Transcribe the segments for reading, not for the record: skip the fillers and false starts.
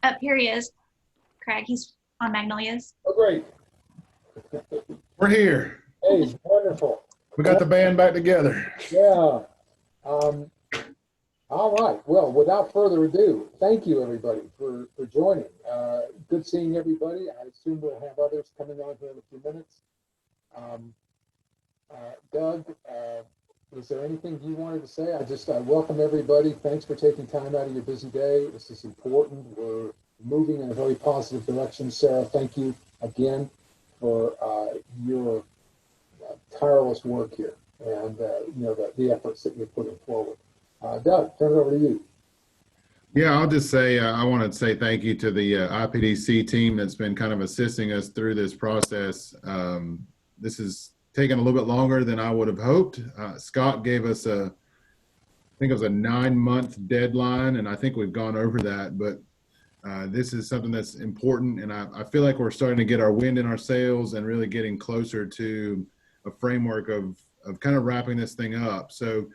Up here he is, Craig. He's on Magnolias. Oh, great. We're here. Hey, wonderful. We got the band back together. Yeah. Um, all right. Well, without further ado, thank you, everybody, for joining. Good seeing everybody. I assume we'll have others coming on here in a few minutes. Um, Doug, is there anything you wanted to say? I welcome everybody. Thanks for taking time out of your busy day. This is important. We're moving in a very positive direction. Sarah, thank you again for your tireless work here and the efforts that you're putting forward. Doug, turn it over to you. Yeah, I'll just say I want to say thank you to the IPDC team that's been kind of assisting us through this process. This has taken a little bit longer than I would have hoped. Scott gave us I think it was a 9-month deadline, and I think we've gone over that, but this is something that's important, and I feel like we're starting to get our wind in our sails and really getting closer to a framework of kind of wrapping this thing up. So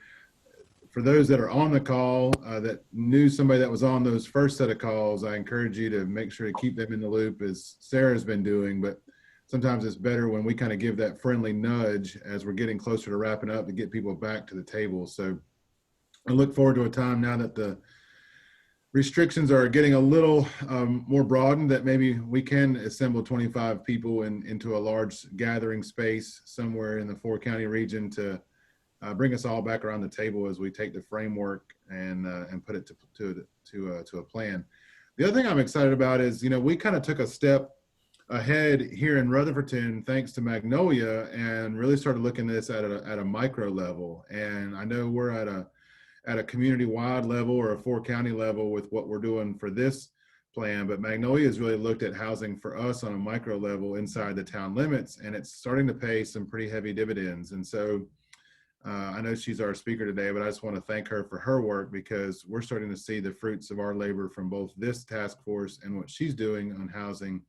for those that are on the call that knew somebody that was on those first set of calls, I encourage you to make sure to keep them in the loop as Sarah's been doing, but sometimes it's better when we kind of give that friendly nudge as we're getting closer to wrapping up to get people back to the table. So I look forward to a time now that the restrictions are getting a little more broadened, that maybe we can assemble 25 people into a large gathering space somewhere in the 4-county region to bring us all back around the table as we take the framework and put it to a plan. The other thing I'm excited about is, we kind of took a step ahead here in Rutherfordton thanks to Magnolia and really started looking at this at a micro level. And I know we're at a community-wide level or a 4-county level with what we're doing for this plan, but Magnolia has really looked at housing for us on a micro level inside the town limits, and it's starting to pay some pretty heavy dividends. And so I know she's our speaker today, but I just want to thank her for her work because we're starting to see the fruits of our labor from both this task force and what she's doing on housing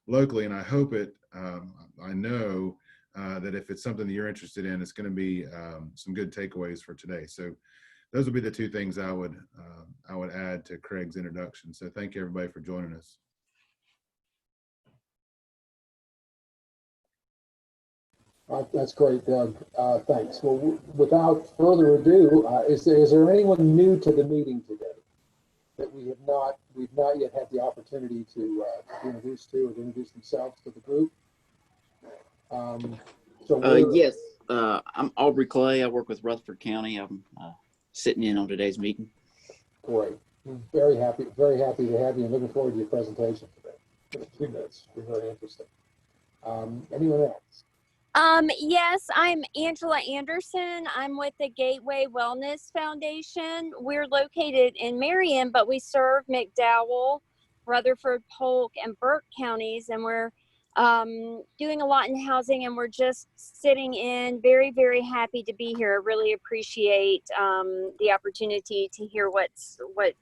locally. And I hope I know that if it's something that you're interested in, it's going to be some good takeaways for today. So those would be the two things I would add to Craig's introduction. So thank you everybody for joining us. That's great, Doug. Thanks. Well, without further ado, is there anyone new to the meeting today that we've not yet had the opportunity to be introduced to or to introduce themselves to the group? Yes, I'm Aubrey Clay. I work with Rutherford County. I'm sitting in on today's meeting. Great. Very happy to have you and looking forward to your presentation today. In a few minutes. It'll be very interesting. Anyone else? Yes, I'm Angela Anderson. I'm with the Gateway Wellness Foundation. We're located in Marion, but we serve McDowell, Rutherford, Polk, and Burke counties, and we're doing a lot in housing, and we're just sitting in. Very, very happy to be here. Really appreciate the opportunity to hear what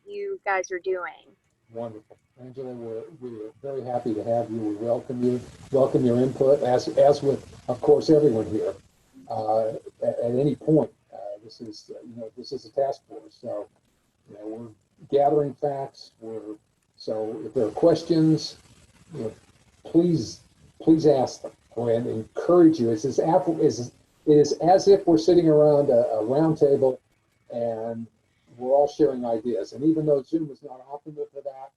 you guys are doing. Wonderful. Angela, we're very happy to have you. We welcome your input, as with, of course, everyone here. At any point, this is a task force, so we're gathering facts. So if there are questions, please ask them and encourage you. It is as if we're sitting around a round table and we're all sharing ideas. And even though Zoom is not optimal for that,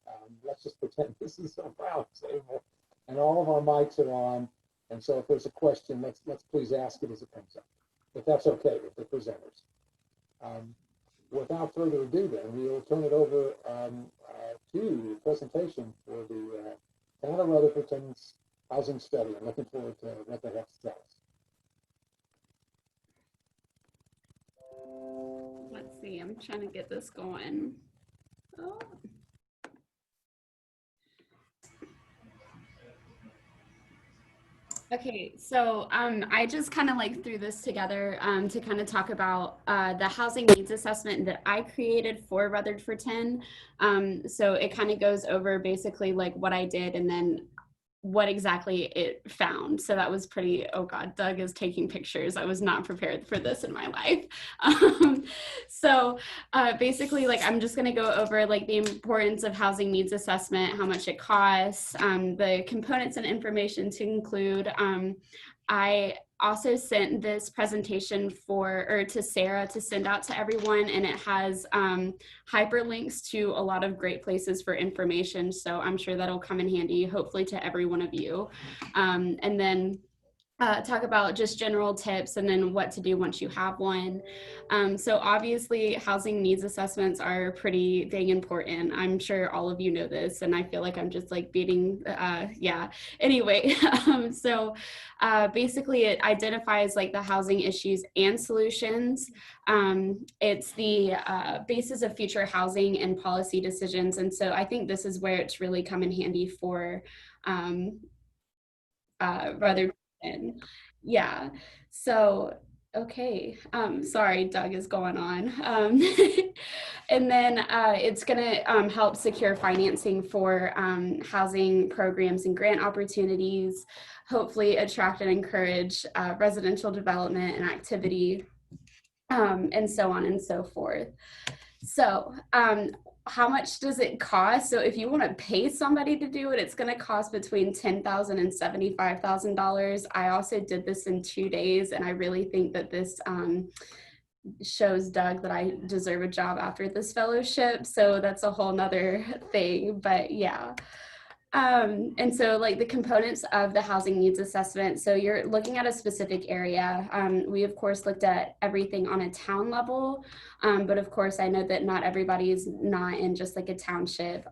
let's just pretend this is a round table and all of our mics are on. And so if there's a question, let's please ask it as it comes up, if that's okay with the presenters. Without further ado, then we will turn it over to the presentation for the Town of Rutherfordton's housing study. I'm looking forward to what they have to tell us. Let's see, I'm trying to get this going. Oh. Okay, so I just kind of threw this together to kind of talk about the housing needs assessment that I created for Rutherfordton. So it kind of goes over basically what I did and then what exactly it found. So that was pretty, oh God, Doug is taking pictures. I was not prepared for this in my life. So basically, like, I'm just gonna go over like the importance of housing needs assessment, how much it costs, the components and information to include. I also sent this presentation to Sarah to send out to everyone, and it has hyperlinks to a lot of great places for information. So I'm sure that'll come in handy, hopefully, to every one of you. And then talk about just general tips and then what to do once you have one. So obviously housing needs assessments are pretty dang important. I'm sure all of you know this, and I feel like I'm just like beating, yeah. Anyway, basically it identifies like the housing issues and solutions. It's the basis of future housing and policy decisions. And so I think this is where it's really come in handy for rather. And yeah, so okay, sorry, Doug is going on. And then it's gonna help secure financing for housing programs and grant opportunities, hopefully attract and encourage residential development and activity, and so on and so forth. So how much does it cost? So if you want to pay somebody to do it, it's going to cost between $10,000 and $75,000. I also did this in 2 days, and I really think that this shows Doug that I deserve a job after this fellowship. So that's a whole nother thing, but yeah. And so like the components of the housing needs assessment, so you're looking at a specific area. We of course looked at everything on a town level, but of course I know that not everybody is not in just like a township.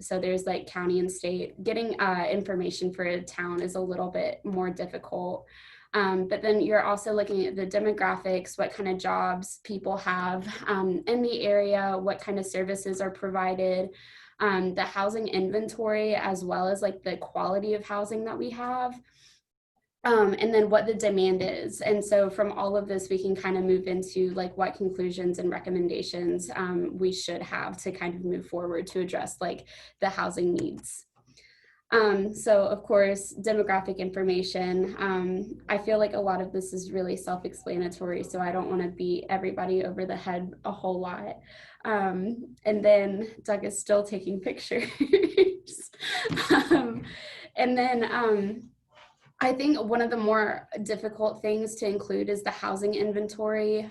So there's like county and state. Getting information for a town is a little bit more difficult. But then you're also looking at the demographics, what kind of jobs people have in the area, what kind of services are provided, the housing inventory, as well as like the quality of housing that we have, and then what the demand is. And so from all of this, we can kind of move into like what conclusions and recommendations we should have to kind of move forward to address like the housing needs. So of course, demographic information. I feel like a lot of this is really self-explanatory, so I don't want to beat everybody over the head a whole lot. And then Doug is still taking pictures. And then I think one of the more difficult things to include is the housing inventory,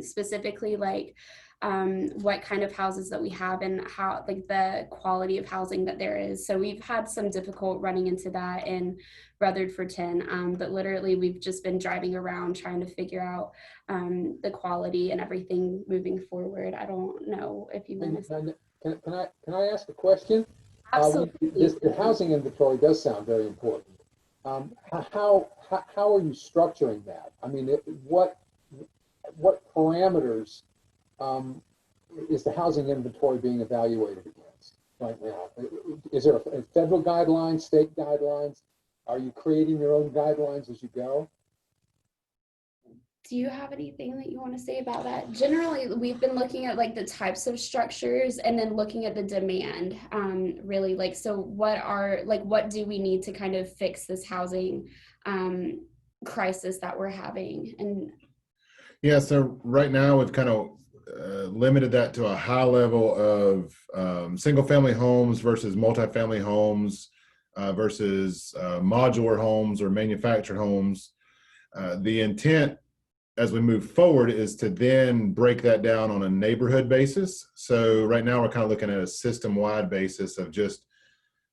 specifically like what kind of houses that we have and how like the quality of housing that there is. So we've had some difficult running into that in Rutherford 10, but literally we've just been driving around trying to figure out the quality and everything moving forward. I don't know if you want to. Can I ask a question? Absolutely. The housing inventory does sound very important. How are you structuring that? I mean, what parameters is the housing inventory being evaluated against right now? Is there a federal guidelines, state guidelines? Are you creating your own guidelines as you go? Do you have anything that you want to say about that? Generally, we've been looking at like the types of structures and then looking at the demand, really like, so what do we need to kind of fix this housing crisis that we're having? And yeah, so right now we've kind of limited that to a high level of single family homes versus multifamily homes versus modular homes or manufactured homes. The intent as we move forward is to then break that down on a neighborhood basis. So right now we're kind of looking at a system-wide basis of just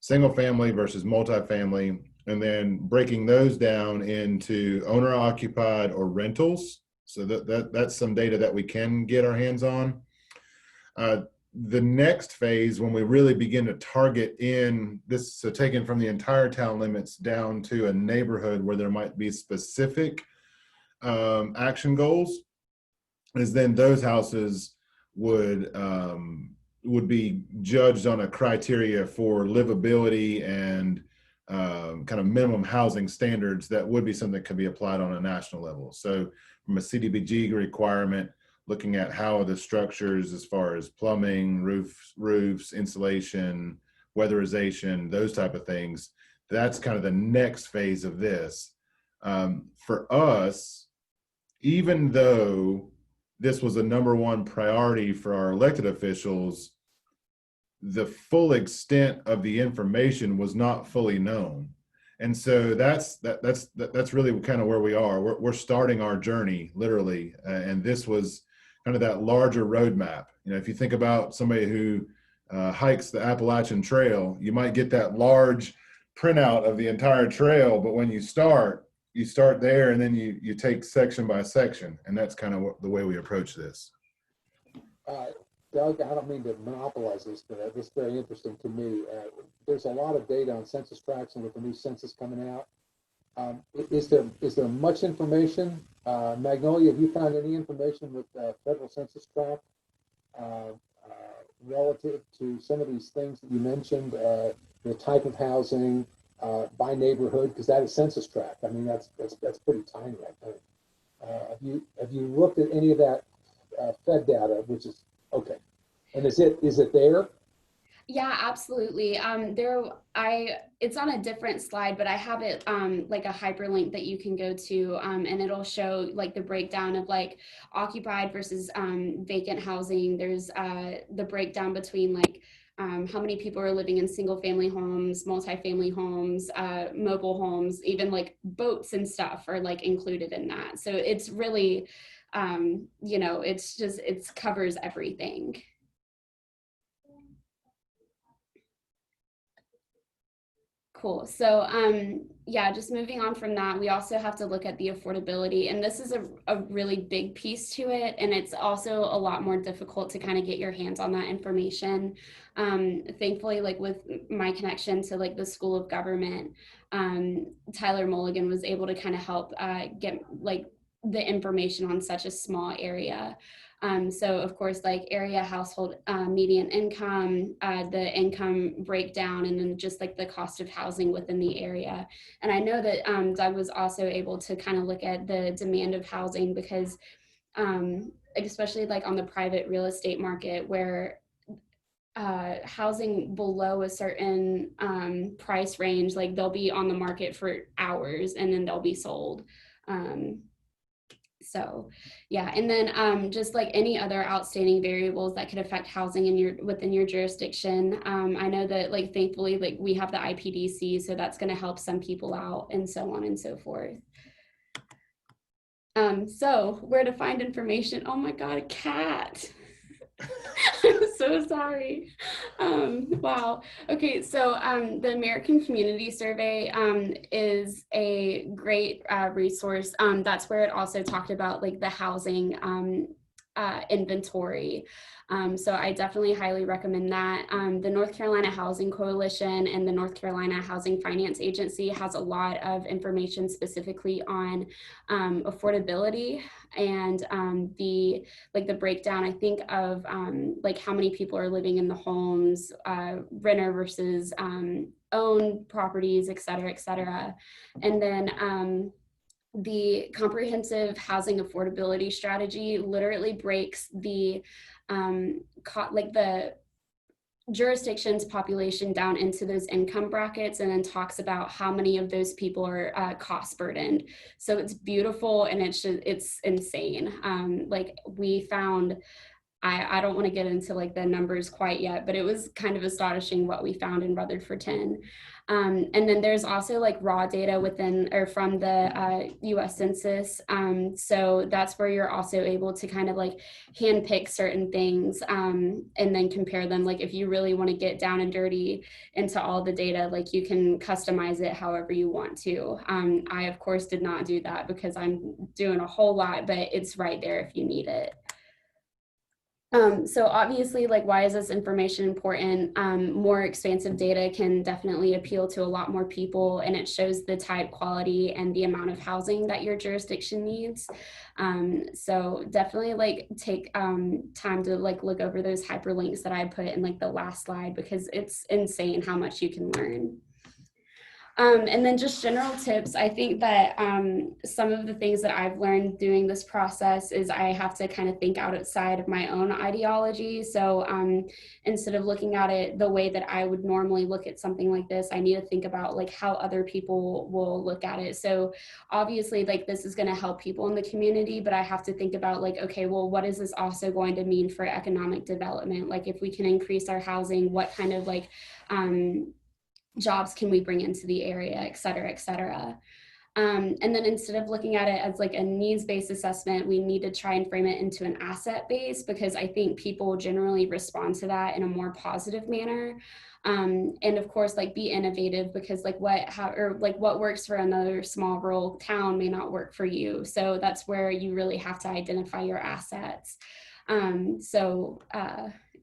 single family versus multifamily, and then breaking those down into owner occupied or rentals. So that's some data that we can get our hands on. The next phase, when we really begin to target in this, so taken from the entire town limits down to a neighborhood where there might be specific action goals, is then those houses would be judged on a criteria for livability and kind of minimum housing standards that would be something that could be applied on a national level. So from a CDBG requirement, looking at how are the structures as far as plumbing, roofs, insulation, weatherization, those type of things, That's kind of the next phase of this. For us, even though this was a number one priority for our elected officials, the full extent of the information was not fully known. And so that's really kind of where we are. We're starting our journey literally, and this was kind of that larger roadmap. You know, if you think about somebody who hikes the Appalachian Trail, you might get that large printout of the entire trail, but when you start there, and then you take section by section, and that's kind of the way we approach this. Doug, I don't mean to monopolize this, but this is very interesting to me. There's a lot of data on census tracts, and with the new census coming out, is there much information? Magnolia, have you found any information with federal census tract relative to some of these things that you mentioned, the type of housing by neighborhood? Because that is census tract. I mean, that's pretty tiny, I think. Have you looked at any of that Fed data, which is okay? And is it there? Yeah, absolutely. It's on a different slide, but I have it like a hyperlink that you can go to, and it'll show like the breakdown of like occupied versus vacant housing. There's the breakdown between like how many people are living in single family homes, multifamily homes, mobile homes, even like boats and stuff are like included in that. So it's really, you know, it covers everything. Cool. So yeah, just moving on from that, we also have to look at the affordability, and this is a really big piece to it, and it's also a lot more difficult to kind of get your hands on that information. Thankfully, like with my connection to like the School of Government, Tyler Mulligan was able to kind of help get like the information on such a small area. So of course, like area household median income, the income breakdown, and then just like the cost of housing within the area. And I know that Doug was also able to kind of look at the demand of housing, because especially like on the private real estate market, where housing below a certain price range, like they'll be on the market for hours and then they'll be sold. So yeah, and then just like any other outstanding variables that could affect housing within your jurisdiction. I know that like thankfully like we have the IPDC, so that's going to help some people out, and so on and so forth. So where to find information? Oh my God, a cat. I'm so sorry. Wow. Okay, so the American Community Survey is a great resource. That's where it also talked about like the housing inventory. So I definitely highly recommend that. The North Carolina Housing Coalition and the North Carolina Housing Finance Agency has a lot of information specifically on affordability and the breakdown, I think, of like how many people are living in the homes, renter versus owned properties, et cetera, et cetera. And then the comprehensive housing affordability strategy literally breaks the the jurisdiction's population down into those income brackets, and then talks about how many of those people are cost burdened. So it's beautiful, and it's insane. Like we found, I don't want to get into like the numbers quite yet, but it was kind of astonishing what we found in Rutherford 10. And then there's also like raw data within or from the US Census. So that's where you're also able to kind of like handpick certain things and then compare them. Like if you really want to get down and dirty into all the data, like you can customize it however you want to. I of course did not do that because I'm doing a whole lot, but it's right there if you need it. So obviously, like, why is this information important? More expansive data can definitely appeal to a lot more people, and it shows the type, quality, and the amount of housing that your jurisdiction needs. So definitely like take time to like look over those hyperlinks that I put in like the last slide, because it's insane how much you can learn. And then just general tips. I think that some of the things that I've learned doing this process is I have to kind of think outside of my own ideology. So instead of looking at it the way that I would normally look at something like this, I need to think about like how other people will look at it. So obviously like this is going to help people in the community, but I have to think about like, okay, well, what is this also going to mean for economic development? Like if we can increase our housing, what kind of like jobs can we bring into the area, et cetera, et cetera. And then instead of looking at it as like a needs-based assessment, we need to try and frame it into an asset base, because I think people generally respond to that in a more positive manner. And of course, like be innovative, because like what works for another small rural town may not work for you. So that's where you really have to identify your assets.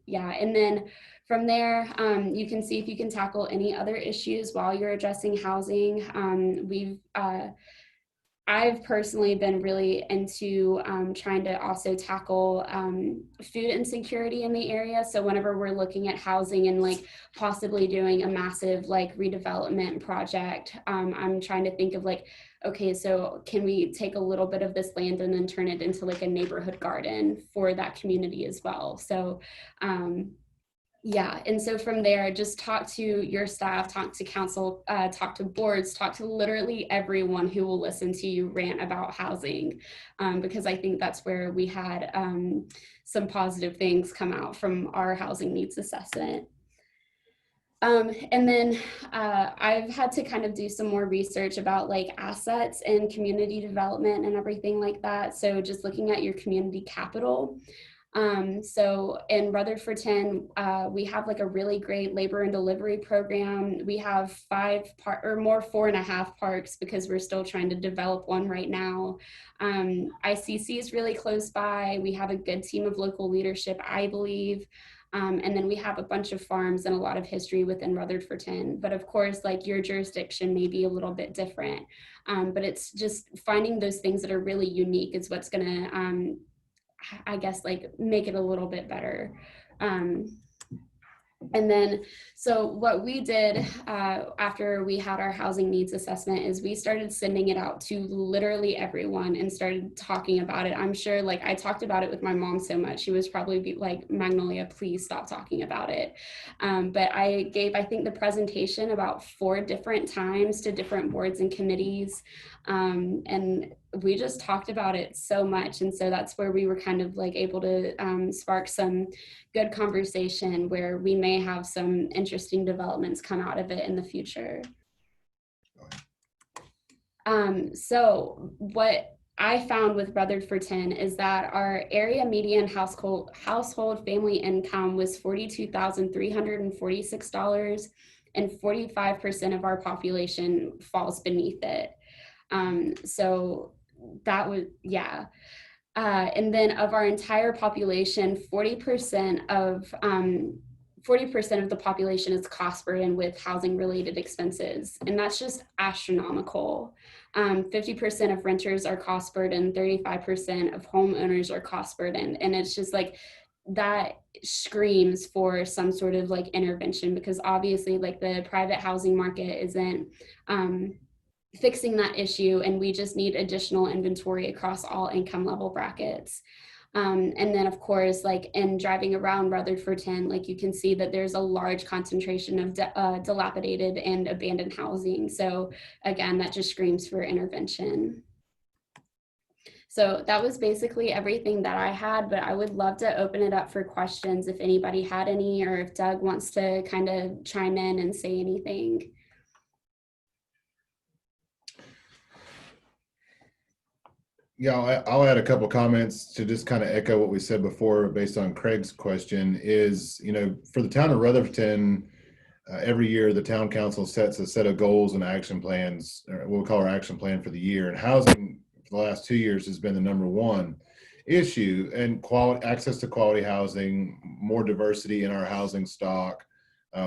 Yeah, and then from there, you can see if you can tackle any other issues while you're addressing housing. I've personally been really into trying to also tackle food insecurity in the area. So whenever we're looking at housing and like possibly doing a massive like redevelopment project, I'm trying to think of like, okay, so can we take a little bit of this land and then turn it into like a neighborhood garden for that community as well? So yeah, and so from there, just talk to your staff, talk to council, talk to boards, talk to literally everyone who will listen to you rant about housing, because I think that's where we had some positive things come out from our housing needs assessment. And then I've had to kind of do some more research about like assets and community development and everything like that. So just looking at your community capital. So in Rutherford 10, we have like a really great labor and delivery program. We have 4.5 parks, because we're still trying to develop one right now. ICC is really close by. We have a good team of local leadership, I believe. And then we have a bunch of farms and a lot of history within Rutherford 10. But of course, like your jurisdiction may be a little bit different. But it's just finding those things that are really unique is what's going to I guess like make it a little bit better. And then, so what we did after we had our housing needs assessment is we started sending it out to literally everyone and started talking about it. I'm sure like I talked about it with my mom so much, she was probably like, Magnolia, please stop talking about it. But I gave, I think, the presentation about 4 different times to different boards and committees. And we just talked about it so much. And so that's where we were kind of like able to spark some good conversation where we may have some interesting developments come out of it in the future. So what I found with Rutherford 10 is that our area median household family income was $42,346, and 45% of our population falls beneath it. So that was, yeah. And then of our entire population, 40% of the population is cost burdened with housing related expenses. And that's just astronomical. 50% of renters are cost burdened, 35% of homeowners are cost burdened. And it's just like, that screams for some sort of like intervention, because obviously like the private housing market isn't fixing that issue, and we just need additional inventory across all income level brackets. And then of course, like in driving around Rutherford 10, like you can see that there's a large concentration of dilapidated and abandoned housing. So again, that just screams for intervention. So that was basically everything that I had, but I would love to open it up for questions if anybody had any, or if Doug wants to kind of chime in and say anything. Yeah, I'll add a couple comments to just kind of echo what we said before based on Craig's question is, for the town of Rutherford, every year the town council sets a set of goals and action plans, or what we call our action plan for the year. And housing for the last 2 years has been the #1 issue, and access to quality housing, more diversity in our housing stock.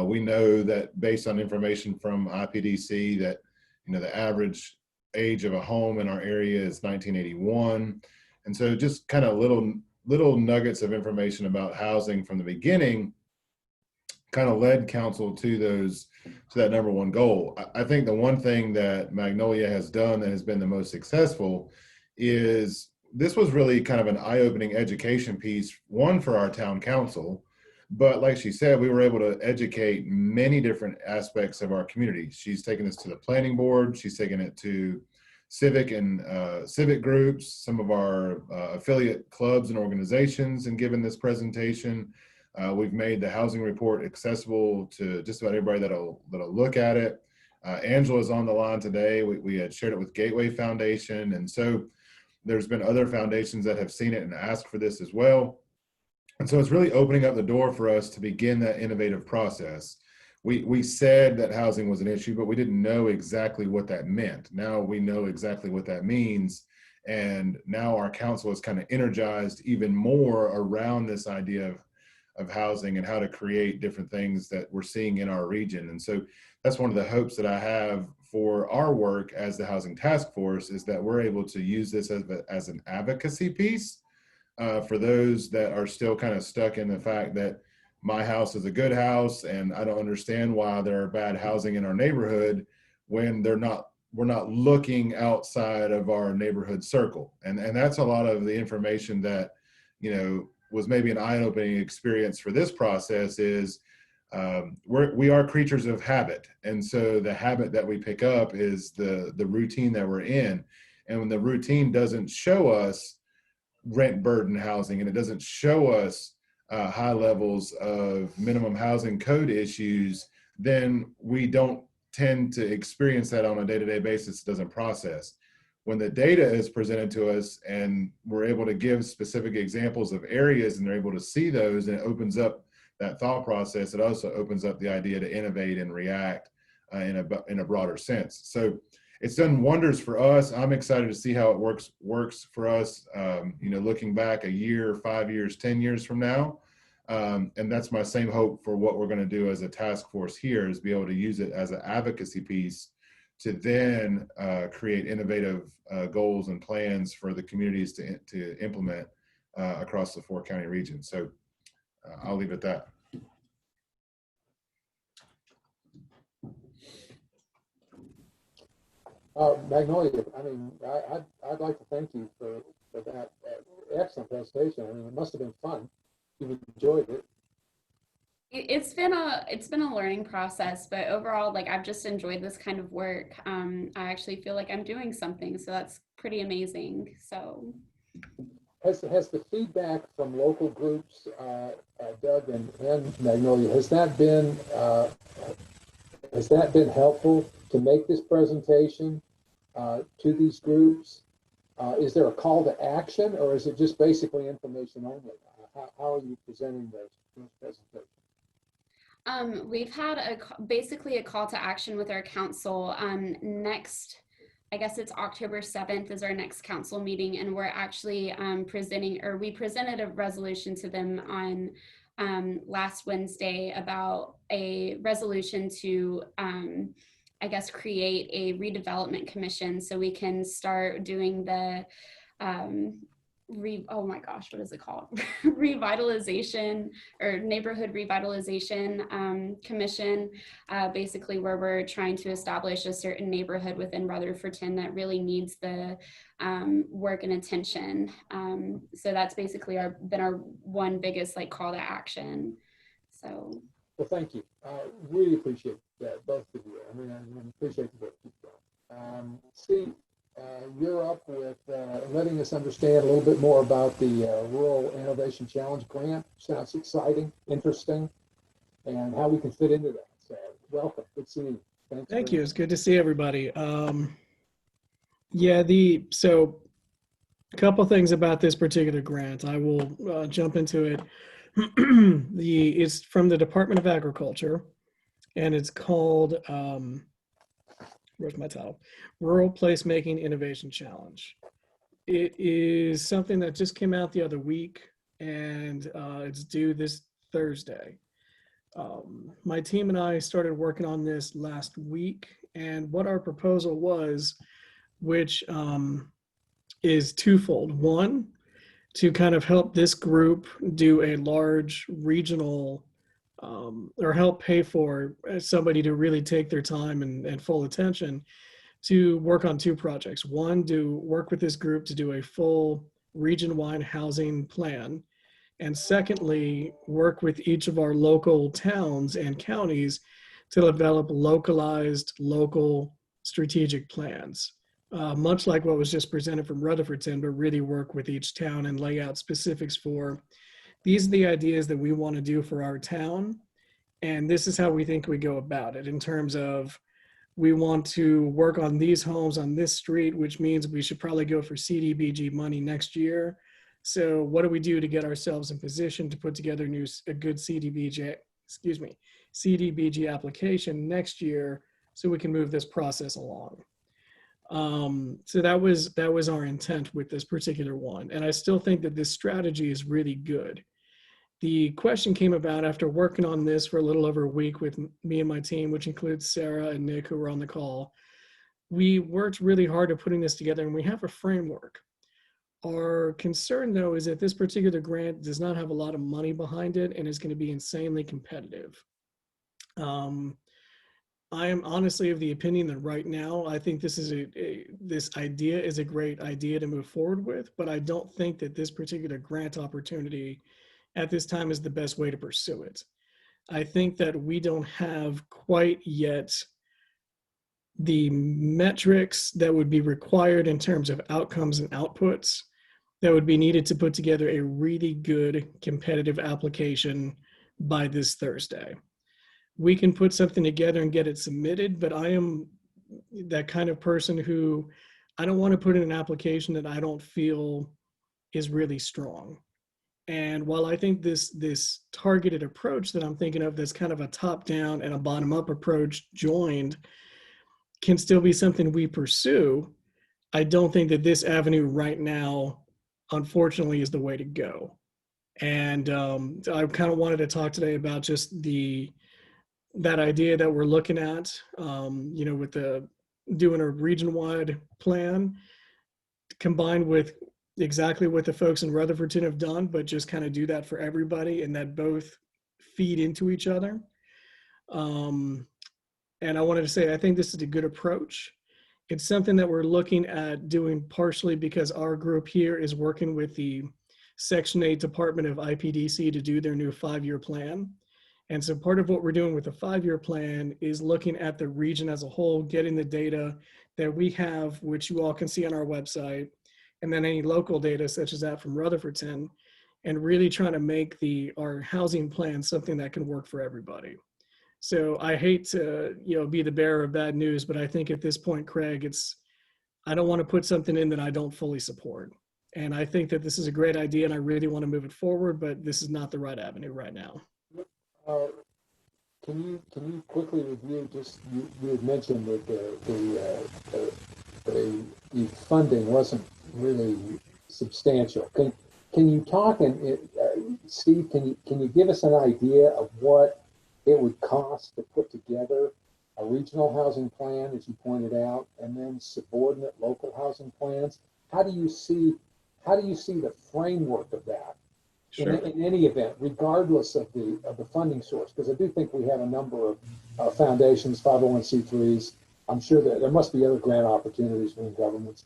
We know that based on information from IPDC that, the average age of a home in our area is 1981. And so just kind of little nuggets of information about housing from the beginning. kind of led council to that number one goal. I think the one thing that Magnolia has done that has been the most successful is this was really kind of an eye-opening education piece, one for our town council, but like she said, we were able to educate many different aspects of our community. She's taken this to the planning board. She's taken it to civic and civic groups, some of our affiliate clubs and organizations, and given this presentation. We've made the housing report accessible to just about everybody that'll look at it. Angela's on the line today. We had shared it with Gateway Foundation, and so there's been other foundations that have seen it and asked for this as well. And so it's really opening up the door for us to begin that innovative process. We said that housing was an issue, but we didn't know exactly what that meant. Now we know exactly what that means. And now our council is kind of energized even more around this idea of housing and how to create different things that we're seeing in our region. And so that's one of the hopes that I have for our work as the Housing Task Force, is that we're able to use this as an advocacy piece for those that are still kind of stuck in the fact that my house is a good house and I don't understand why there are bad housing in our neighborhood, when we're not looking outside of our neighborhood circle. And that's a lot of the information that, you know, was maybe an eye-opening experience for this process is we are creatures of habit. And so the habit that we pick up is the routine that we're in. And when the routine doesn't show us rent burden housing, and it doesn't show us high levels of minimum housing code issues, then we don't tend to experience that on a day-to-day basis. It doesn't process. When the data is presented to us and we're able to give specific examples of areas and they're able to see those, and it opens up that thought process, it also opens up the idea to innovate and react in a broader sense. So it's done wonders for us. I'm excited to see how it works for us, you know, looking back a year, 5 years, 10 years from now. And that's my same hope for what we're going to do as a task force here, is be able to use it as an advocacy piece to then create innovative goals and plans for the communities to implement across the 4-county region. So I'll leave it at that. Magnolia, I mean, I'd like to thank you for that excellent presentation. I mean, it must have been fun. You enjoyed it. It's been a learning process, but overall, like, I've just enjoyed this kind of work. I actually feel like I'm doing something, so that's pretty amazing. So Has the feedback from local groups, Doug and Magnolia, has that been helpful to make this presentation to these groups? Is there a call to action, or is it just basically information only? How are you presenting those presentations? We've had basically a call to action with our council. Next, I guess it's October 7th is our next council meeting, and we're actually we presented a resolution to them on last Wednesday about a resolution to I guess create a redevelopment commission so we can start doing the oh my gosh, what is it called? Revitalization or neighborhood revitalization commission, basically where we're trying to establish a certain neighborhood within Rutherfordton that really needs the work and attention. So that's basically been our one biggest like call to action. So. Well, thank you. Really appreciate that, both of you. I mean, I appreciate the work you've done. Steve, you're up with letting us understand a little bit more about the Rural Innovation Challenge grant. Sounds exciting, interesting, and how we can fit into that. So welcome. Good seeing you. Thanks. Thank you. It's good to see everybody. So a couple things about this particular grant. I will jump into it. It's from the Department of Agriculture, and it's called, where's my title? Rural Placemaking Innovation Challenge. It is something that just came out the other week, and it's due this Thursday. My team and I started working on this last week, and what our proposal was, which is twofold. One, to kind of help this group do a large regional or help pay for somebody to really take their time and full attention to work on two projects. One, to work with this group to do a full region-wide housing plan. And secondly, work with each of our local towns and counties to develop localized, local strategic plans. Much like what was just presented from Rutherfordton, but really work with each town and lay out specifics for these are the ideas that we want to do for our town. And this is how we think we go about it in terms of we want to work on these homes on this street, which means we should probably go for CDBG money next year. So what do we do to get ourselves in position to put together a good CDBG application next year so we can move this process along. So that was our intent with this particular one. And I still think that this strategy is really good. The question came about after working on this for a little over a week with me and my team, which includes Sarah and Nick, who were on the call. We worked really hard at putting this together, and we have a framework. Our concern, though, is that this particular grant does not have a lot of money behind it and is going to be insanely competitive. I am honestly of the opinion that right now, I think this is this idea is a great idea to move forward with, but I don't think that this particular grant opportunity at this time is the best way to pursue it. I think that we don't have quite yet the metrics that would be required in terms of outcomes and outputs that would be needed to put together a really good competitive application by this Thursday. We can put something together and get it submitted, but I am that kind of person who I don't want to put in an application that I don't feel is really strong. And while I think this targeted approach that I'm thinking of, that's kind of a top-down and a bottom-up approach joined, can still be something we pursue, I don't think that this avenue right now, unfortunately, is the way to go. And I kind of wanted to talk today about just that idea that we're looking at, with doing a region-wide plan combined with exactly what the folks in Rutherfordton have done, but just kind of do that for everybody and that both feed into each other. And I wanted to say, I think this is a good approach. It's something that we're looking at doing partially because our group here is working with the Section 8 Department of IPDC to do their new 5-year plan. And so part of what we're doing with the 5-year plan is looking at the region as a whole, getting the data that we have, which you all can see on our website, and then any local data such as that from Rutherfordton, and really trying to make our housing plan something that can work for everybody. So I hate to be the bearer of bad news, but I think at this point, Craig, I don't want to put something in that I don't fully support. And I think that this is a great idea and I really want to move it forward, but this is not the right avenue right now. Can you quickly review, just you had mentioned that the funding wasn't really substantial. Can you talk, and Steve, can you give us an idea of what it would cost to put together a regional housing plan, as you pointed out, and then subordinate local housing plans? How do you see the framework of that? Sure. In any event, regardless of the funding source, because I do think we have a number of foundations, 501c3s. I'm sure that there must be other grant opportunities within governments.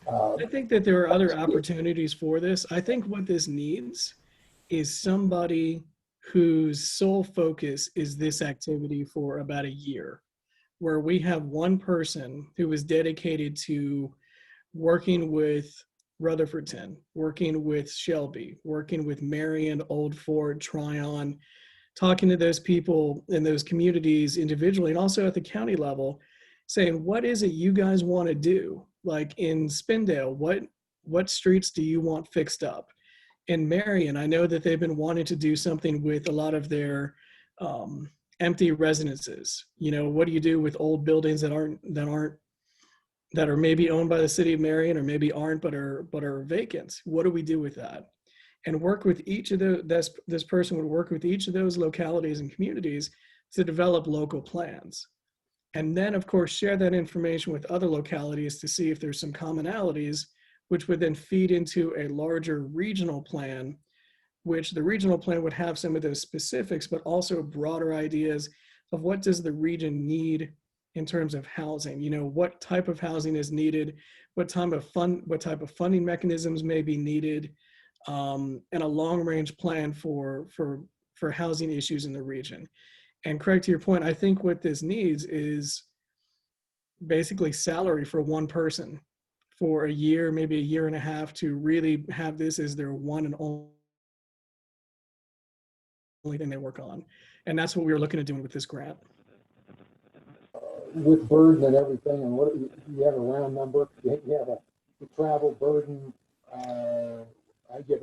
I think that there are other opportunities for this. I think what this needs is somebody whose sole focus is this activity for about a year, where we have one person who is dedicated to working with Rutherfordton, working with Shelby, working with Marion, Old Fort, Tryon, talking to those people in those communities individually and also at the county level, saying, what is it you guys want to do? Like in Spindale, what streets do you want fixed up? In Marion, I know that they've been wanting to do something with a lot of their empty residences. What do you do with old buildings that are maybe owned by the city of Marion or maybe aren't but are vacant? What do we do with that? And work with each of this person would work with each of those localities and communities to develop local plans. And then, of course, share that information with other localities to see if there's some commonalities, which would then feed into a larger regional plan which the regional plan would have some of those specifics, but also broader ideas of what does the region need in terms of housing. You know, what type of housing is needed, what type of funding mechanisms may be needed, and a long-range plan for housing issues in the region. And Craig, to your point, I think what this needs is basically salary for one person for a year, maybe a year and a half, to really have this as their one and only thing they work on. And that's what we were looking at doing with this grant. With burden and everything, and what you have a round number, you have a the travel burden.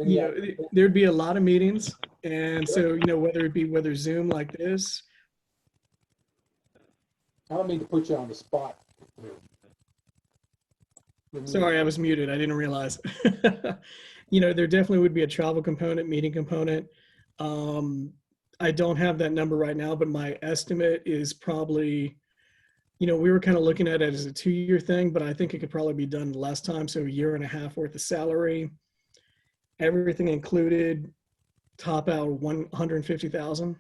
You know, there'd be a lot of meetings, and so, you know, whether Zoom like this. I don't mean to put you on the spot. Sorry, I was muted. I didn't realize. You know, there definitely would be a travel component, meeting component. I don't have that number right now, but my estimate is probably, you know, we were kind of looking at it as a 2-year thing, but I think it could probably be done in less time. So a year and a half worth of salary, everything included, top out 150,000.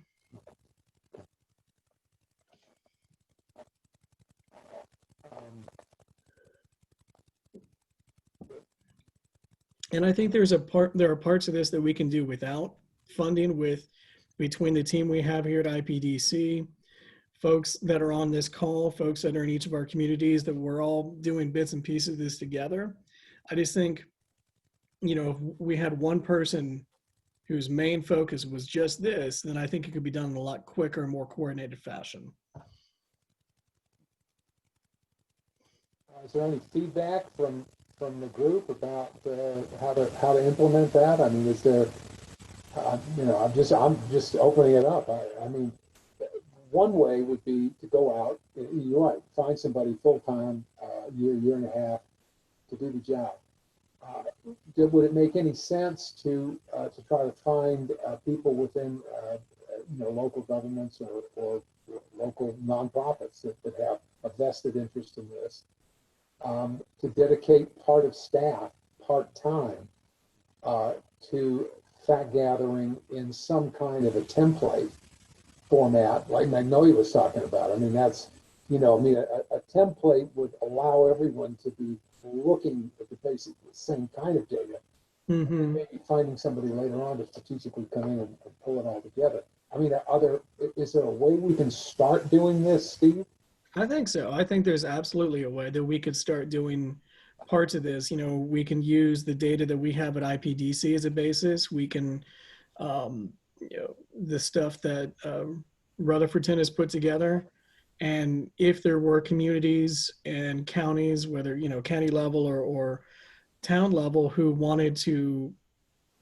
And I think there are parts of this that we can do without funding, between the team we have here at IPDC, folks that are on this call, folks that are in each of our communities, that we're all doing bits and pieces of this together. I just think, you know, if we had one person whose main focus was just this, then I think it could be done in a lot quicker, more coordinated fashion. Is there any feedback from the group about how to implement that? I mean, is there, you know, I'm just opening it up. I mean, one way would be to go out. You're right. Find somebody full time, year and a half, to do the job. Would it make any sense to try to find people within you know, local governments or local nonprofits that have a vested interest in this, to dedicate part of staff part-time to fact gathering in some kind of a template format, like Magnolia was talking about? I mean, that's, you know, I mean, a template would allow everyone to be looking at the basic same kind of data, Mm-hmm. maybe finding somebody later on to strategically come in and pull it all together. I mean, is there a way we can start doing this, Steve? I think so. I think there's absolutely a way that we could start doing parts of this. You know, we can use the data that we have at IPDC as a basis. We can, you know, the stuff that Rutherfordton has put together. And if there were communities and counties, whether, you know, county level or town level, who wanted to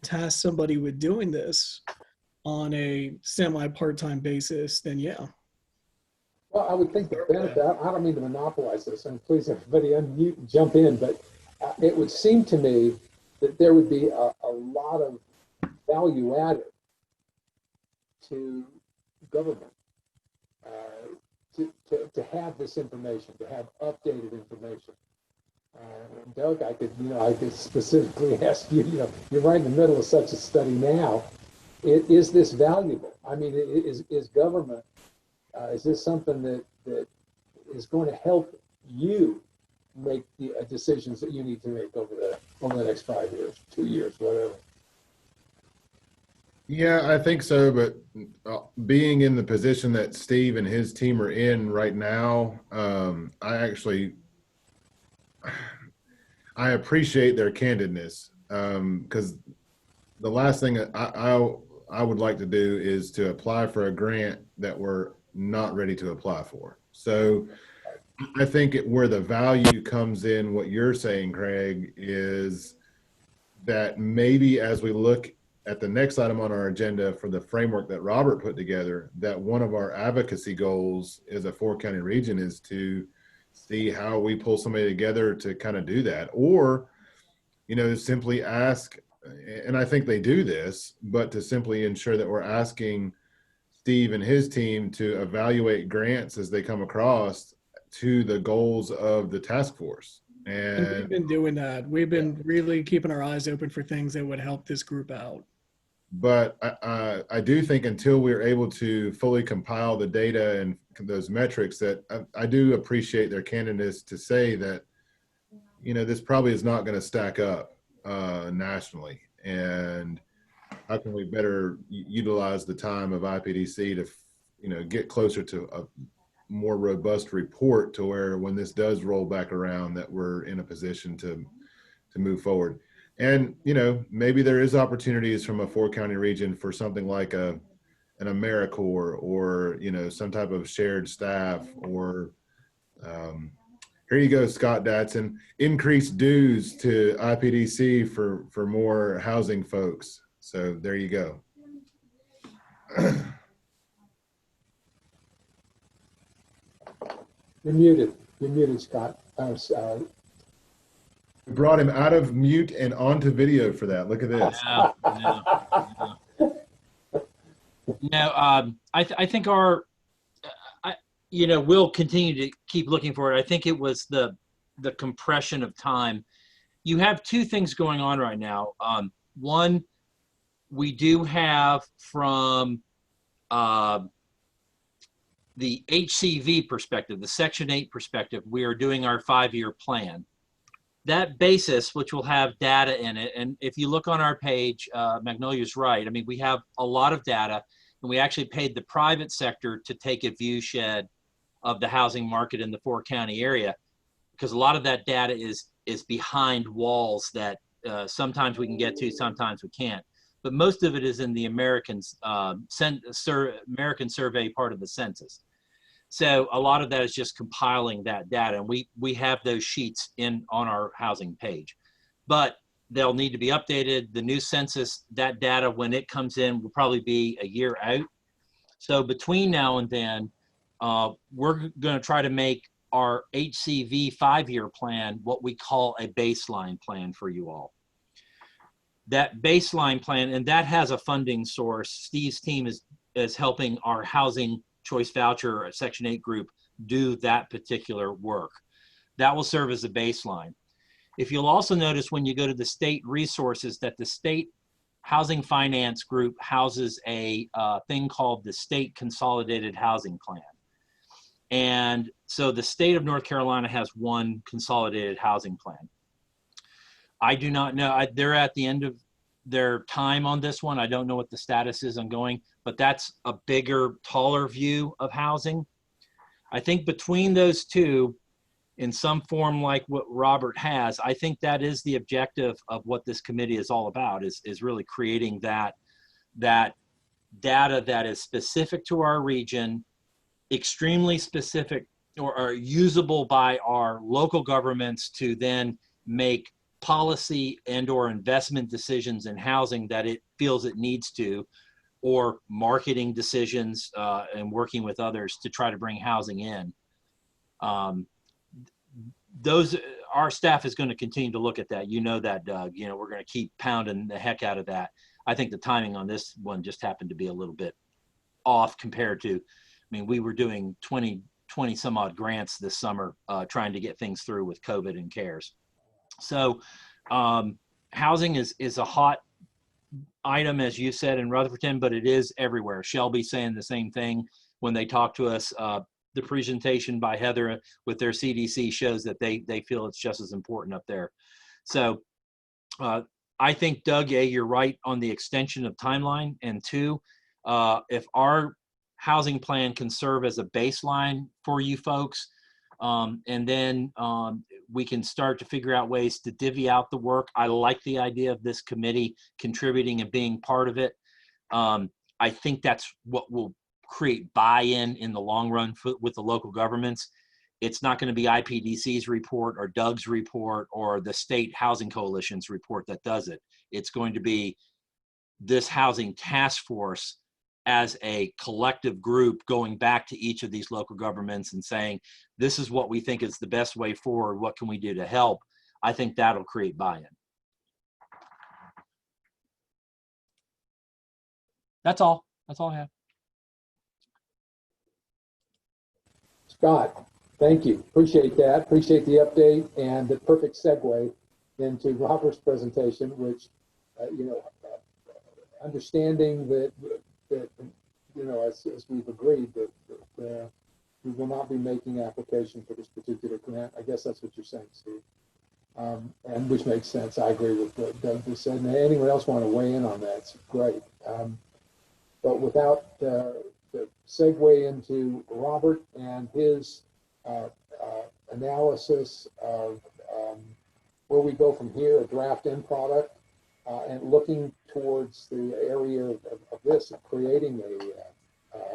task somebody with doing this on a semi-part-time basis, then yeah. Well, I would think the benefit, I don't mean to monopolize this, and please everybody unmute and jump in, but it would seem to me that there would be a lot of value added to government to have this information, to have updated information. Doug, I could specifically ask you, you know, you're right in the middle of such a study now. Is this valuable? I mean, is government, is this something that is going to help you make the decisions that you need to make over the next 5 years, 2 years, whatever? Yeah, I think so. But being in the position that Steve and his team are in right now, I appreciate their candidness, because the last thing I would like to do is to apply for a grant that we're not ready to apply for. So I think where the value comes in, what you're saying, Craig, is that maybe as we look at the next item on our agenda for the framework that Robert put together, that one of our advocacy goals as a 4-county region is to see how we pull somebody together to kind of do that. Or, you know, simply ask, and I think they do this, but to simply ensure that we're asking Steve and his team to evaluate grants as they come across to the goals of the task force. And we've been doing that. We've been really keeping our eyes open for things that would help this group out. But I do think until we're able to fully compile the data and those metrics, that I do appreciate their candidness to say that, you know, this probably is not going to stack up nationally. And how can we better utilize the time of IPDC to, you know, get closer to a more robust report to where when this does roll back around that we're in a position to move forward. And, you know, maybe there is opportunities from a 4-county region for something like an AmeriCorps or, you know, some type of shared staff or, here you go, Scott Datson, increased dues to IPDC for more housing folks. So there you go. You're muted. You're muted, Scott. We brought him out of mute and onto video for that. Look at this. I think we'll continue to keep looking for it. I think it was the compression of time. You have two things going on right now. One, we do have from the HCV perspective, the Section 8 perspective, we are doing our 5-year plan. That basis, which will have data in it, and if you look on our page, Magnolia's right. I mean, we have a lot of data, and we actually paid the private sector to take a view shed of the housing market in the 4-county area, because a lot of that data is behind walls that sometimes we can get to, sometimes we can't. But most of it is in the American survey part of the census. So a lot of that is just compiling that data, and we have those sheets on our housing page, but they'll need to be updated. The new census, that data, when it comes in, will probably be a year out. So between now and then, we're going to try to make our HCV 5-year plan what we call a baseline plan for you all. That baseline plan, and that has a funding source. Steve's team is helping our housing choice voucher Section 8 group do that particular work. That will serve as a baseline. If you'll also notice when you go to the state resources that the state housing finance group houses a thing called the State Consolidated Housing Plan. And so the state of North Carolina has one consolidated housing plan. I do not know, they're at the end of their time on this one. I don't know what the status is ongoing, but that's a bigger, taller view of housing. I think between those two, in some form like what Robert has, I think that is the objective of what this committee is all about, is really creating that data that is specific to our region, extremely specific or usable by our local governments to then make policy and or investment decisions in housing that it feels it needs to, or marketing decisions and working with others to try to bring housing in. Our staff is going to continue to look at that. You know that, Doug. You know, we're going to keep pounding the heck out of that. I think the timing on this one just happened to be a little bit off compared to, I mean, we were doing 20 some odd grants this summer trying to get things through with COVID and CARES. So housing is a hot item, as you said, in Rutherford, but it is everywhere. Shelby saying the same thing when they talk to us. The presentation by Heather with their CDC shows that they feel it's just as important up there. So I think, Doug, A, you're right on the extension of timeline, and two, if our housing plan can serve as a baseline for you folks, and then we can start to figure out ways to divvy out the work. I like the idea of this committee contributing and being part of it. I think that's what will create buy-in in the long run with the local governments. It's not going to be IPDC's report or Doug's report or the State Housing Coalition's report that does it. It's going to be this housing task force as a collective group going back to each of these local governments and saying, this is what we think is the best way forward. What can we do to help? I think that'll create buy-in. That's all. That's all I have. Scott, thank you. Appreciate that. Appreciate the update and the perfect segue into Robert's presentation, which, understanding that you know, as we've agreed that we will not be making application for this particular grant. I guess that's what you're saying, Steve. And which makes sense. I agree with what Doug just said. And anyone else want to weigh in on that? It's great. But without the segue into Robert and his analysis of where we go from here, a draft end product, and looking towards the area of this, of creating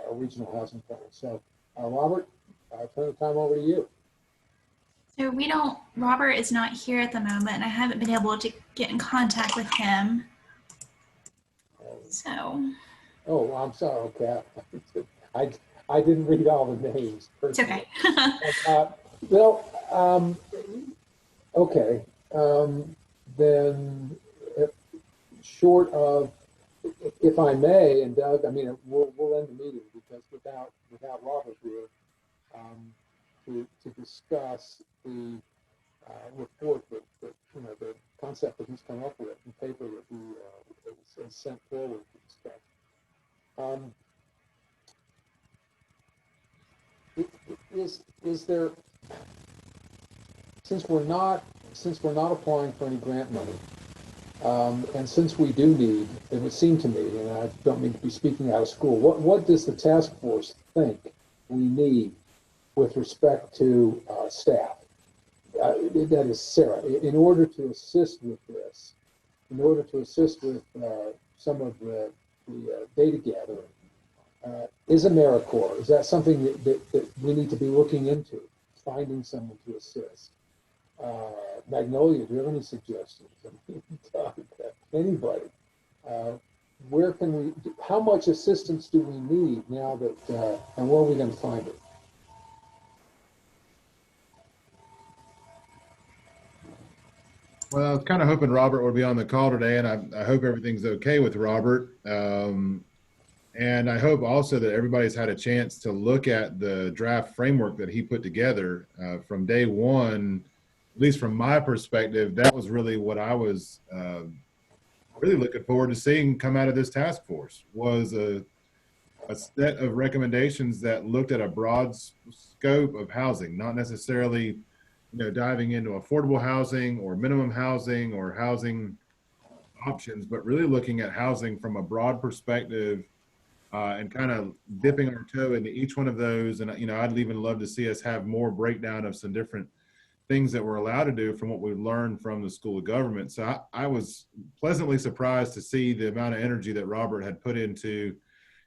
a regional housing plan. So, Robert, I turn the time over to you. So Robert is not here at the moment, and I haven't been able to get in contact with him. So. Oh, I'm sorry, Kat. I didn't read all the names. It's okay. Well, okay. Then, short of, if I may, and Doug, I mean, we'll end the meeting because without Robert here, to discuss the report that you know, the concept that he's come up with, the paper that he has sent forward to discuss. Is there, since we're not applying for any grant money, and since we do need, it would seem to me, and I don't mean to be speaking out of school, what does the task force think we need with respect to staff? That is, Sarah, in order to assist with this, in order to assist with some of the data gathering, is AmeriCorps, is that something that we need to be looking into, finding someone to assist? Magnolia, do you have any suggestions? Anybody? Where can we, how much assistance do we need now that, and where are we going to find it? Well, I was kind of hoping Robert would be on the call today, and I hope everything's okay with Robert. And I hope also that everybody's had a chance to look at the draft framework that he put together from day one. At least from my perspective, that was really what I was really looking forward to seeing come out of this task force, was a set of recommendations that looked at a broad scope of housing, not necessarily, you know, diving into affordable housing or minimum housing or housing options, but really looking at housing from a broad perspective and kind of dipping our toe into each one of those. And, you know, I'd even love to see us have more breakdown of some different things that we're allowed to do from what we've learned from the School of Government. So I was pleasantly surprised to see the amount of energy that Robert had put into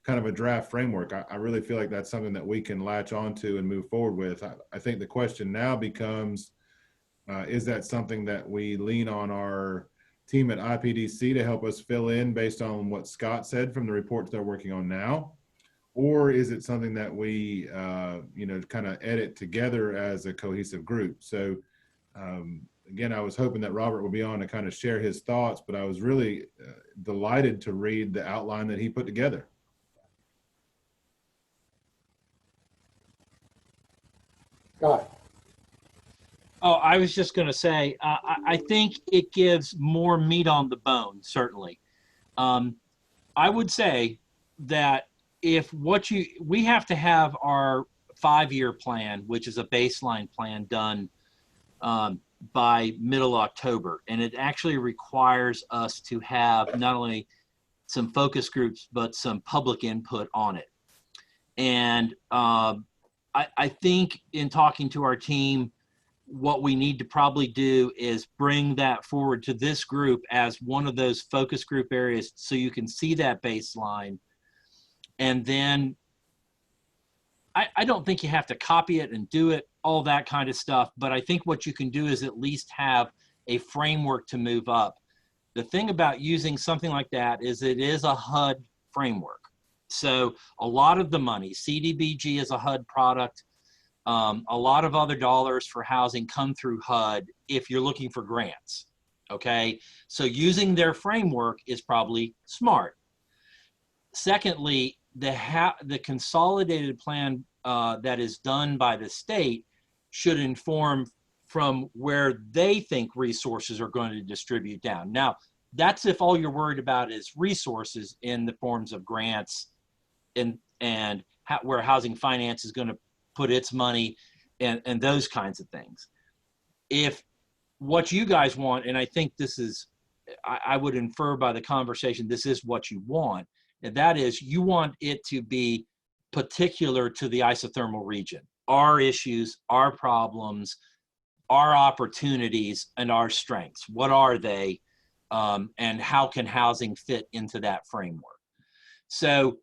kind of a draft framework. I really feel like that's something that we can latch onto and move forward with. I think the question now becomes, is that something that we lean on our team at IPDC to help us fill in based on what Scott said from the reports they're working on now? Or is it something that we, you know, kind of edit together as a cohesive group? So again, I was hoping that Robert would be on to kind of share his thoughts, but I was really delighted to read the outline that he put together. Scott. Oh, I was just going to say, I think it gives more meat on the bone, certainly. I would say that if we have to have our 5-year plan, which is a baseline plan, done by middle October. And it actually requires us to have not only some focus groups, but some public input on it. And I think in talking to our team, what we need to probably do is bring that forward to this group as one of those focus group areas so you can see that baseline. And then I don't think you have to copy it and do it, all that kind of stuff. But I think what you can do is at least have a framework to move up. The thing about using something like that is it is a HUD framework. So a lot of the money, CDBG is a HUD product. A lot of other dollars for housing come through HUD if you're looking for grants, okay? So using their framework is probably smart. Secondly, the consolidated plan that is done by the state should inform from where they think resources are going to distribute down. Now, that's if all you're worried about is resources in the forms of grants and where housing finance is going to put its money and those kinds of things. If what you guys want, and I think this is, I would infer by the conversation, this is what you want, and that is you want it to be particular to the isothermal region, our issues, our problems, our opportunities, and our strengths. What are they? And how can housing fit into that framework? So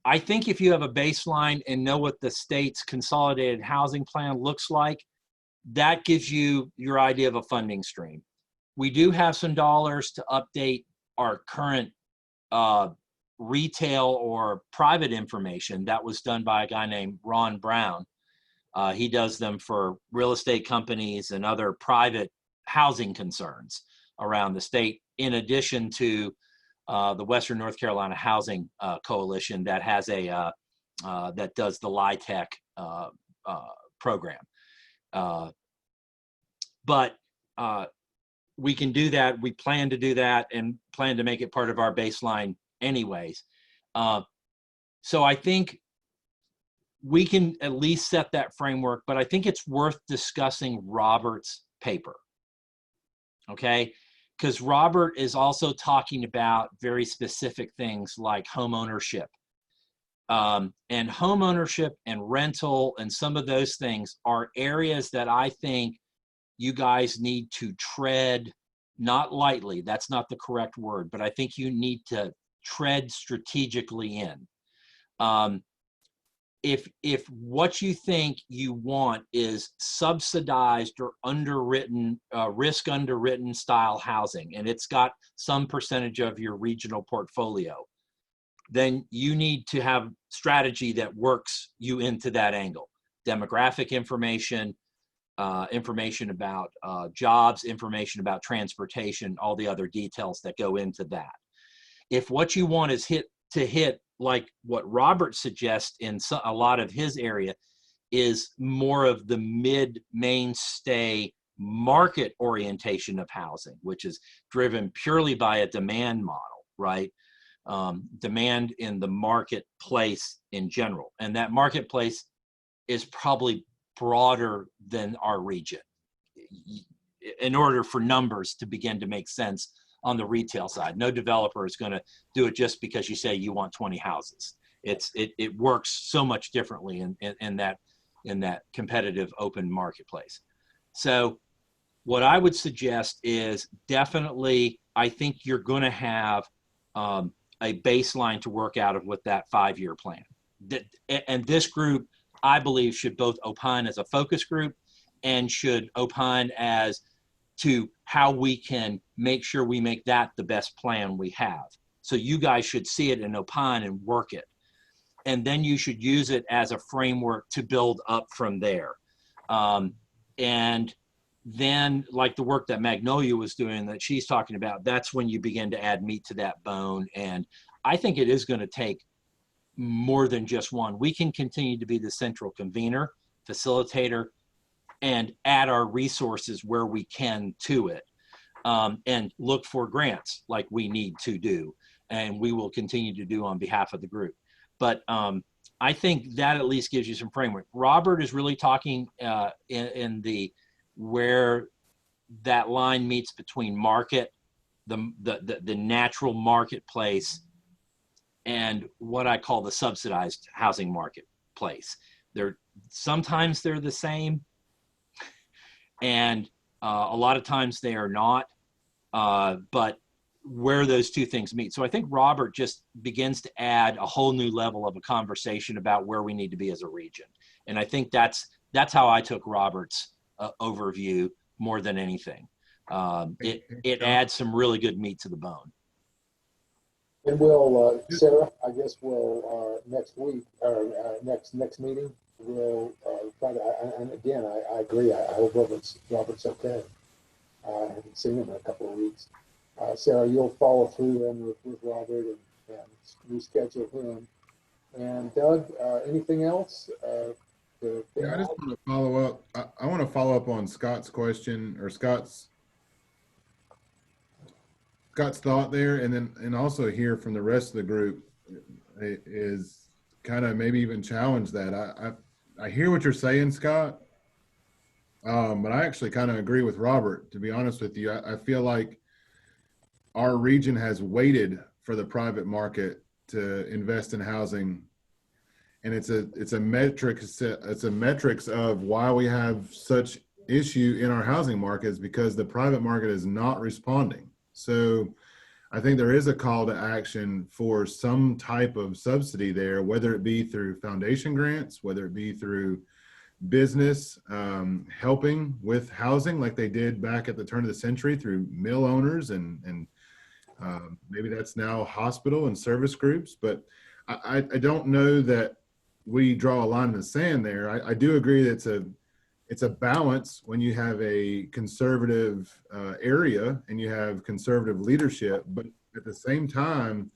I think if you have a baseline and know what the state's consolidated housing plan looks like, that gives you your idea of a funding stream. We do have some dollars to update our current retail or private information. That was done by a guy named Ron Brown. He does them for real estate companies and other private housing concerns around the state, in addition to the Western North Carolina Housing Coalition that has a that does the LIHTC program. But we can do that. We plan to do that and plan to make it part of our baseline anyways. So I think we can at least set that framework, but I think it's worth discussing Robert's paper. Okay? Because Robert is also talking about very specific things like home ownership. And home ownership and rental and some of those things are areas that I think you guys need to tread, not lightly, that's not the correct word, but I think you need to tread strategically in. If what you think you want is subsidized or underwritten, risk underwritten style housing, and it's got some percentage of your regional portfolio, then you need to have strategy that works you into that angle. Demographic information, information about jobs, information about transportation, all the other details that go into that. If what you want is hit like what Robert suggests in a lot of his area is more of the mid-mainstay market orientation of housing, which is driven purely by a demand model, right? Demand in the marketplace in general. And that marketplace is probably broader than our region in order for numbers to begin to make sense on the retail side. No developer is going to do it just because you say you want 20 houses. It works so much differently in that competitive open marketplace. So what I would suggest is definitely, I think you're going to have a baseline to work out of with that 5-year plan. And this group, I believe, should both opine as a focus group and should opine as to how we can make sure we make that the best plan we have. So you guys should see it and opine and work it. And then you should use it as a framework to build up from there. And then, like the work that Magnolia was doing that she's talking about, that's when you begin to add meat to that bone. And I think it is going to take more than just one. We can continue to be the central convener, facilitator, and add our resources where we can to it, and look for grants like we need to do, and we will continue to do on behalf of the group. But I think that at least gives you some framework. Robert is really talking in the where that line meets between market, the natural marketplace, and what I call the subsidized housing marketplace. Sometimes they're the same, and a lot of times they are not, but where those two things meet. So I think Robert just begins to add a whole new level of a conversation about where we need to be as a region. And I think that's how I took Robert's overview more than anything. It adds some really good meat to the bone. And we'll, Sarah, I guess we'll, next week, or next meeting, we'll try to, and again, I agree, I hope Robert's okay. I haven't seen him in a couple of weeks. Sarah, you'll follow through then with Robert and reschedule him. And Doug, anything else? Yeah, I just want to follow up. I want to follow up on Scott's question, or Scott's Scott's thought there, and then and also hear from the rest of the group is kind of maybe even challenge that. I hear what you're saying, Scott, but I actually kind of agree with Robert. To be honest with you, I feel like our region has waited for the private market to invest in housing, and it's a metrics of why we have such issue in our housing markets, because the private market is not responding. So I think there is a call to action for some type of subsidy there, whether it be through foundation grants, whether it be through business helping with housing like they did back at the turn of the century through mill owners, and maybe that's now hospital and service groups. But I don't know that we draw a line in the sand there. I do agree that it's a balance when you have a conservative area and you have conservative leadership, but at the same time,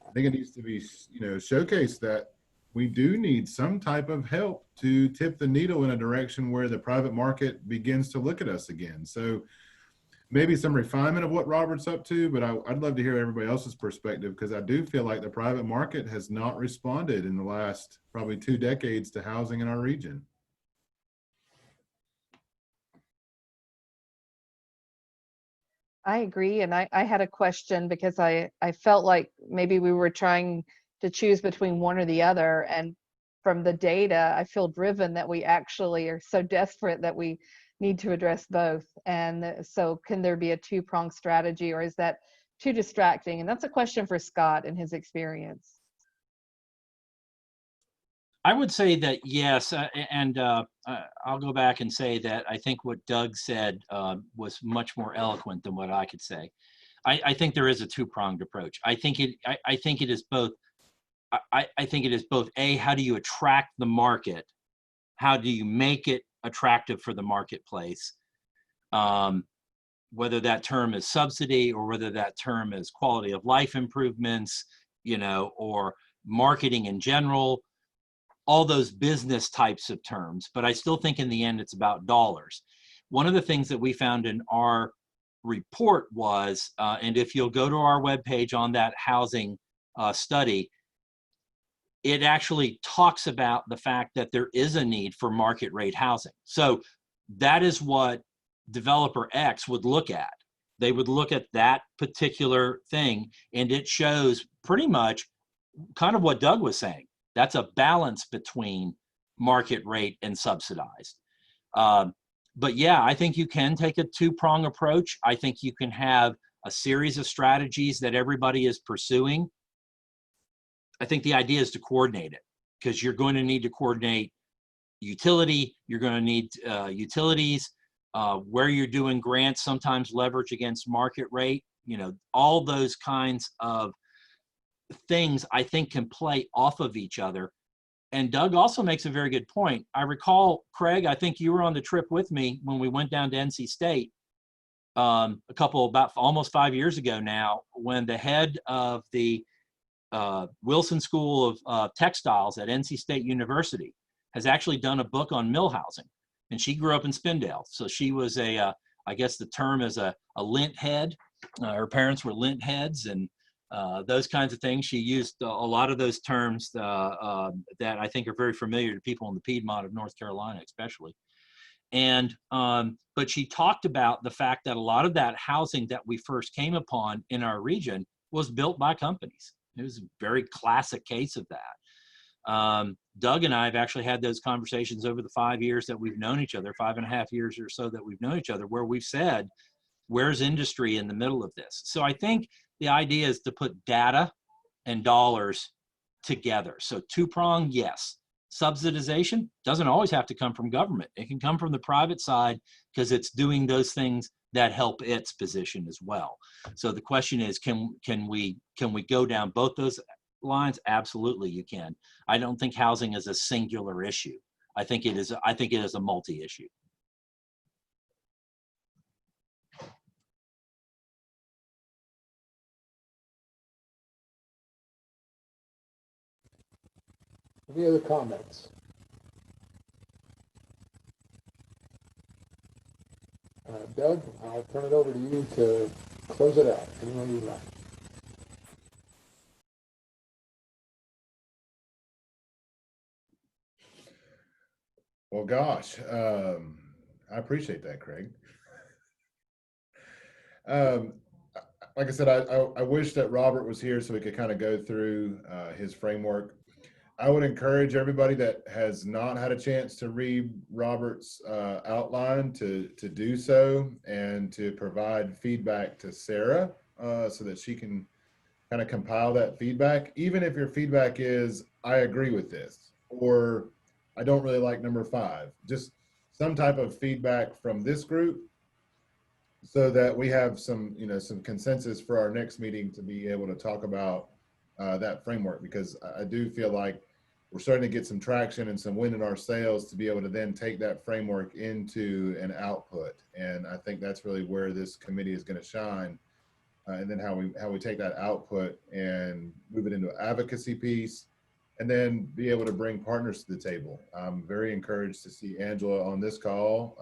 I think it needs to be, showcased that we do need some type of help to tip the needle in a direction where the private market begins to look at us again. So maybe some refinement of what Robert's up to, but I'd love to hear everybody else's perspective, because I do feel like the private market has not responded in the last probably 2 decades to housing in our region. I agree. And I had a question because I felt like maybe we were trying to choose between one or the other. And from the data, I feel driven that we actually are so desperate that we need to address both. And so can there be a two-pronged strategy, or is that too distracting? And that's a question for Scott and his experience. I would say that yes, and I'll go back and say that I think what Doug said was much more eloquent than what I could say. I think there is a two-pronged approach. I think it is both. I think it is both. A, how do you attract the market? How do you make it attractive for the marketplace? Whether that term is subsidy or whether that term is quality of life improvements, or marketing in general. All those business types of terms, but I still think in the end it's about dollars. One of the things that we found in our report was, and if you'll go to our webpage on that housing study, it actually talks about the fact that there is a need for market rate housing. So that is what developer X would look at. They would look at that particular thing, and it shows pretty much kind of what Doug was saying. That's a balance between market rate and subsidized. But yeah, I think you can take a two-prong approach. I think you can have a series of strategies that everybody is pursuing. I think the idea is to coordinate it, because you're going to need to coordinate utility. You're going to need utilities, where you're doing grants, sometimes leverage against market rate, all those kinds of things I think can play off of each other. And Doug also makes a very good point. I recall, Craig, I think you were on the trip with me when we went down to NC State about almost 5 years ago now, when the head of the Wilson School of Textiles at NC State University has actually done a book on mill housing. And she grew up in Spindale. So she was I guess the term is a lint head. Her parents were lint heads, and those kinds of things. She used a lot of those terms that I think are very familiar to people in the Piedmont of North Carolina, especially. And but she talked about the fact that a lot of that housing that we first came upon in our region was built by companies. It was a very classic case of that. Doug and I have actually had those conversations over the 5 years that we've known each other, 5.5 years or so that we've known each other, where we've said, where's industry in the middle of this? So I think the idea is to put data and dollars together. So two-pronged, yes. Subsidization doesn't always have to come from government. It can come from the private side, because it's doing those things that help its position as well. So the question is, can we go down both those lines? Absolutely, you can. I don't think housing is a singular issue. I think it is a multi-issue. Any other comments? Doug, I'll turn it over to you to close it out. Anyone you'd like. Well, gosh, I appreciate that, Craig. Um, like I said, I wish that Robert was here so we could kind of go through his framework. I would encourage everybody that has not had a chance to read Robert's outline to do so and to provide feedback to Sarah so that she can kind of compile that feedback. Even if your feedback is, I agree with this, or I don't really like number 5, just some type of feedback from this group so that we have some, some consensus for our next meeting to be able to talk about that framework, because I do feel like we're starting to get some traction and some wind in our sails to be able to then take that framework into an output. And I think that's really where this committee is going to shine. And then how we take that output and move it into an advocacy piece, and then be able to bring partners to the table. I'm very encouraged to see Angela on this call.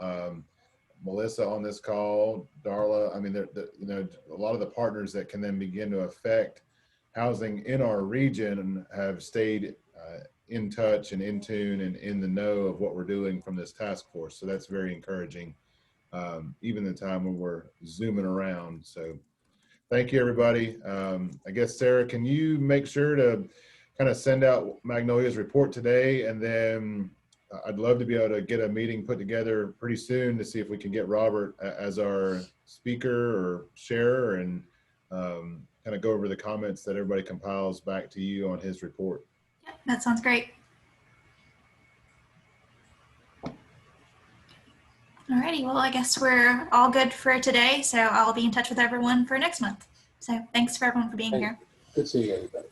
Melissa on this call, Darla. I mean, a lot of the partners that can then begin to affect housing in our region have stayed in touch and in tune and in the know of what we're doing from this task force. So that's very encouraging, even the time when we're zooming around. So thank you, everybody. I guess, Sarah, can you make sure to kind of send out Magnolia's report today, and then I'd love to be able to get a meeting put together pretty soon to see if we can get Robert as our speaker or sharer, and kind of go over the comments that everybody compiles back to you on his report. Yep, that sounds great. Alrighty, well, I guess we're all good for today, so I'll be in touch with everyone for next month. So thanks for everyone for being here. Good seeing everybody.